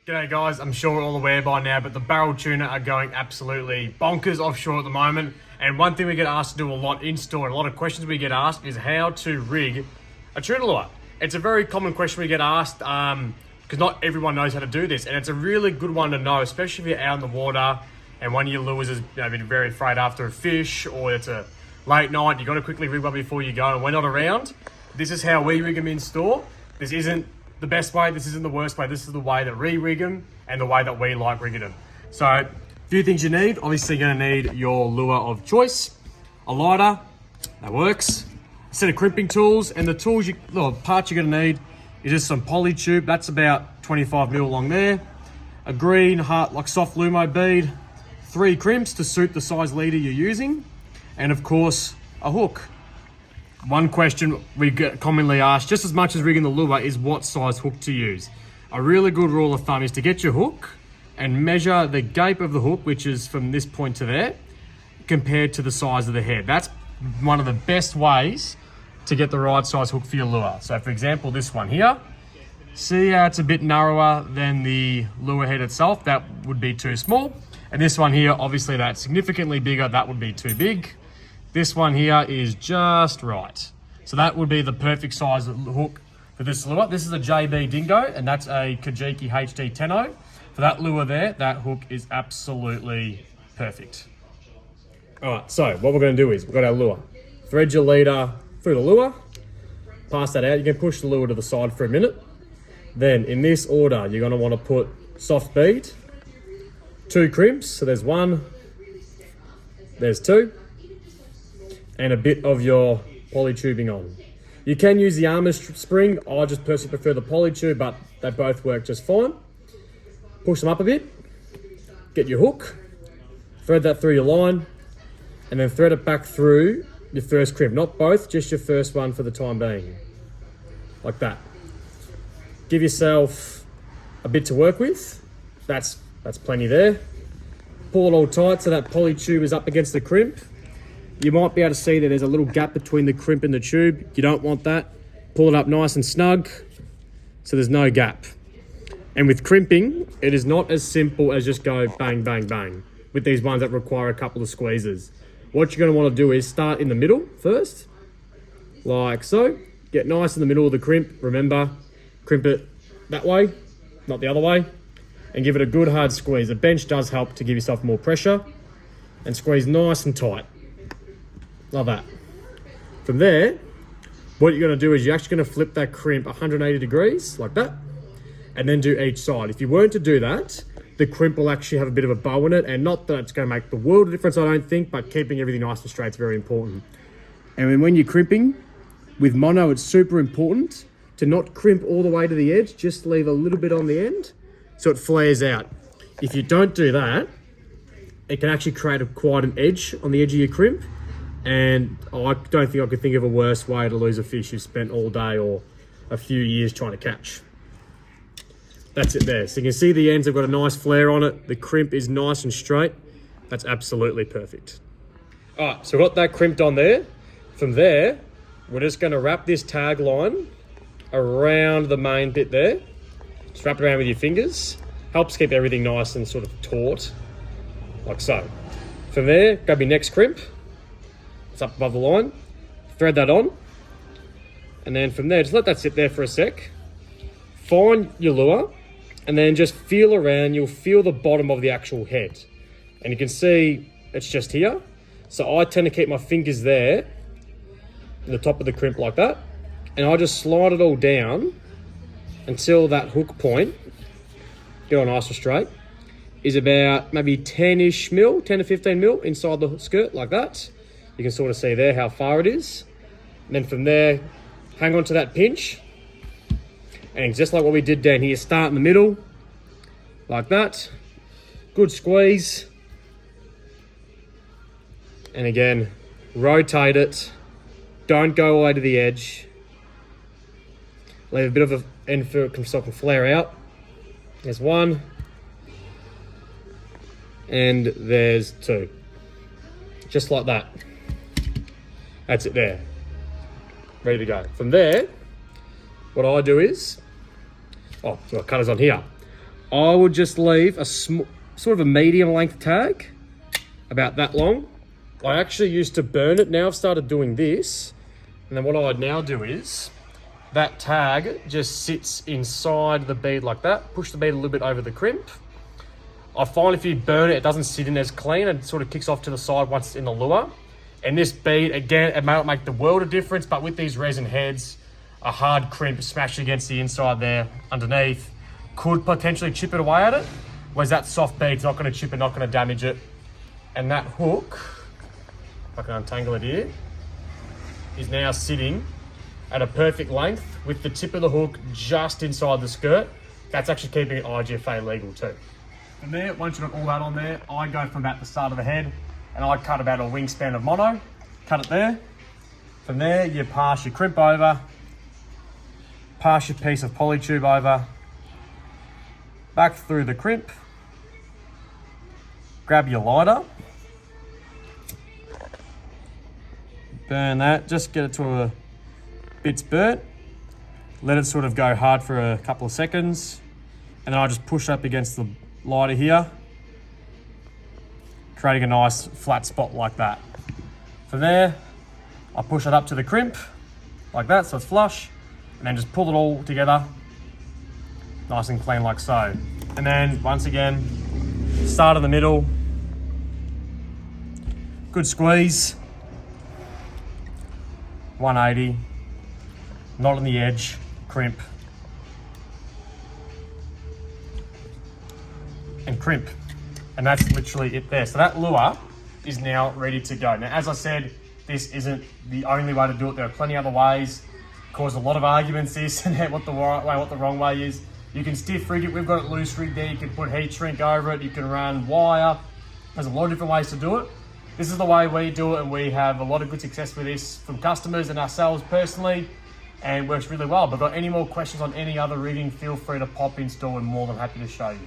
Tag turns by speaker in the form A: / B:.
A: G'day guys, I'm sure we're all aware by now, but the Barrel Tuna are going absolutely bonkers offshore at the moment. And one thing we get asked to do a lot in store, and a lot of questions we get asked, is how to rig a tuna lure. It's a very common question we get asked because not everyone knows how to do this. And it's a really good one to know, especially if you're out in the water and one of your lures has been very afraid after a fish, or it's a late night, you got to quickly rig one before you go and we're not around. This is how we rig them in store. This isn't the best way, this isn't the worst way, this is the way that we rig them and the way that we like rigging them. So, a few things you need. Obviously you're gonna need your lure of choice, a lighter, that works, a set of crimping tools, and the parts you're gonna need is just some poly tube, that's about 25 mil long there, a green heart, like soft Lumo bead, 3 crimps to suit the size leader you're using, and of course, a hook. One question we get commonly asked, just as much as rigging the lure, is what size hook to use. A really good rule of thumb is to get your hook and measure the gape of the hook, which is from this point to there, compared to the size of the head. That's one of the best ways to get the right size hook for your lure. So for example, this one here, see how it's a bit narrower than the lure head itself? That would be too small. And this one here, obviously that's significantly bigger, that would be too big. This one here is just right. So that would be the perfect size of the hook for this lure. This is a JB Dingo, and that's a Kajiki HD 10-0. For that lure there, that hook is absolutely perfect. All right, so what we're gonna do is, we've got our lure. Thread your leader through the lure, pass that out. You can push the lure to the side for a minute. Then in this order, you're gonna wanna put soft bead, 2 crimps, so there's 1, there's 2, and a bit of your poly tubing on. You can use the armor spring. I just personally prefer the poly tube, but they both work just fine. Push them up a bit, get your hook, thread that through your line, and then thread it back through your first crimp. Not both, just your first one for the time being. Like that. Give yourself a bit to work with. That's plenty there. Pull it all tight so that poly tube is up against the crimp. You might be able to see that there's a little gap between the crimp and the tube. You don't want that. Pull it up nice and snug so there's no gap. And with crimping, it is not as simple as just go bang, bang, bang with these ones that require a couple of squeezes. What you're going to want to do is start in the middle first, like so. Get nice in the middle of the crimp. Remember, crimp it that way, not the other way, and give it a good hard squeeze. A bench does help to give yourself more pressure, and squeeze nice and tight. Like that. From there, what you're going to do is you're actually going to flip that crimp 180 degrees, like that, and then do each side. If you weren't to do that, the crimp will actually have a bit of a bow in it, and not that it's going to make the world of difference, I don't think, but keeping everything nice and straight is very important. And when you're crimping, with mono, it's super important to not crimp all the way to the edge, just leave a little bit on the end, so it flares out. If you don't do that, it can actually create quite an edge on the edge of your crimp, and I don't think I could think of a worse way to lose a fish you've spent all day or a few years trying to catch. That's it there. So you can see the ends have got a nice flare on it. The crimp is nice and straight. That's absolutely perfect. All right, so we've got that crimped on there. From there, we're just going to wrap this tag line around the main bit there. Just wrap it around with your fingers. Helps keep everything nice and sort of taut, like so. From there, grab your next crimp. It's up above the line. Thread that on. And then from there, just let that sit there for a sec. Find your lure, and then just feel around. You'll feel the bottom of the actual head. And you can see it's just here. So I tend to keep my fingers there, in the top of the crimp like that. And I just slide it all down until that hook point, get on nice and straight, is about maybe 10-ish mil, 10 to 15 mil inside the skirt like that. You can sort of see there how far it is. And then from there, hang on to that pinch. And just like what we did down here, start in the middle, like that. Good squeeze. And again, rotate it. Don't go all the way to the edge. Leave a bit of an end for it so it can flare out. There's 1. And there's 2. Just like that. That's it there. Ready to go. From there, what I do is, got cutters on here. I would just leave a sort of a medium length tag, about that long. I actually used to burn it. Now I've started doing this. And then what I'd now do is, that tag just sits inside the bead like that. Push the bead a little bit over the crimp. I find if you burn it, it doesn't sit in as clean. It sort of kicks off to the side once it's in the lure. And this bead, again, it may not make the world of difference, but with these resin heads, a hard crimp smashed against the inside there underneath could potentially chip it away at it. Whereas that soft bead's not going to chip it, not going to damage it. And that hook, if I can untangle it here, is now sitting at a perfect length with the tip of the hook just inside the skirt. That's actually keeping it IGFA legal too. From there, once you've got all that on there, I go from about the start of the head and I cut about a wingspan of mono, cut it there. From there, you pass your crimp over, pass your piece of poly tube over, back through the crimp, grab your lighter, burn that, just get it to a bits burnt, let it sort of go hard for a couple of seconds, and then I just push up against the lighter here, creating a nice flat spot like that. From there, I push it up to the crimp, like that, so it's flush, and then just pull it all together, nice and clean like so. And then, once again, start in the middle, good squeeze, 180, not on the edge, crimp, and crimp. And that's literally it there. So that lure is now ready to go. Now, as I said, this isn't the only way to do it. There are plenty of other ways. Cause a lot of arguments this and what the right way, what the wrong way is. You can stiff rig it. We've got it loose rig there. You can put heat shrink over it. You can run wire. There's a lot of different ways to do it. This is the way we do it, and we have a lot of good success with this from customers and ourselves personally, and works really well. But if you've got any more questions on any other rigging, feel free to pop in store. We're more than happy to show you.